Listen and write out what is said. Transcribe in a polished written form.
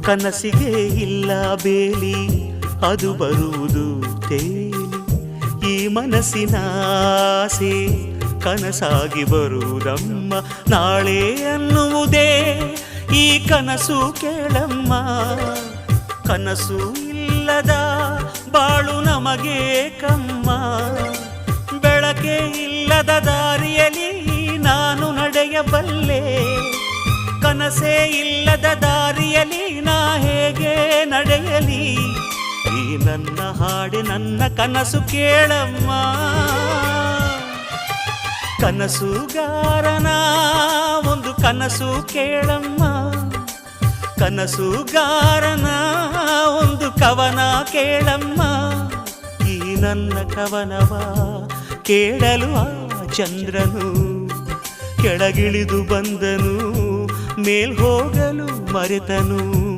ಕನಸಿಗೆ ಇಲ್ಲ ಬೇಲಿ, ಅದು ಬರುವುದು ತೇಲಿ. ಈ ಮನಸ್ಸಿನ ಆಸೆ ಕನಸಾಗಿ ಬರುವುದಮ್ಮ. ನಾಳೆ ಅನ್ನುವುದೇ ಈ ಕನಸು ಕೇಳಮ್ಮ. ಕನಸು ಇಲ್ಲದ ಬಾಳು ನಮಗೆ ಕಮ್ಮ. ಬೆಳಕೆ ಇಲ್ಲದ ದಾರಿಯಲ್ಲಿ ನಾನು ನಡೆಯಬಲ್ಲೆ. ಕನಸೇ ಇಲ್ಲದ ದಾರಿಯಲ್ಲಿ ನಾ ಹೇಗೆ ನಡೆಯಲಿ? ಈ ನನ್ನ ಹಾಡೆ ನನ್ನ ಕನಸು ಕೇಳಮ್ಮ. ಕನಸುಗಾರನ ಒಂದು ಕನಸು ಕೇಳಮ್ಮ. ಕನಸುಗಾರನ ಒಂದು ಕವನ ಕೇಳಮ್ಮ. ಈ ನನ್ನ ಕವನವ ಕೇಳಲು ಆ ಚಂದ್ರನು ಕೆಳಗಿಳಿದು ಬಂದನು, ಮೇಲ್ ಹೋಗಲು ಮರೆತನು.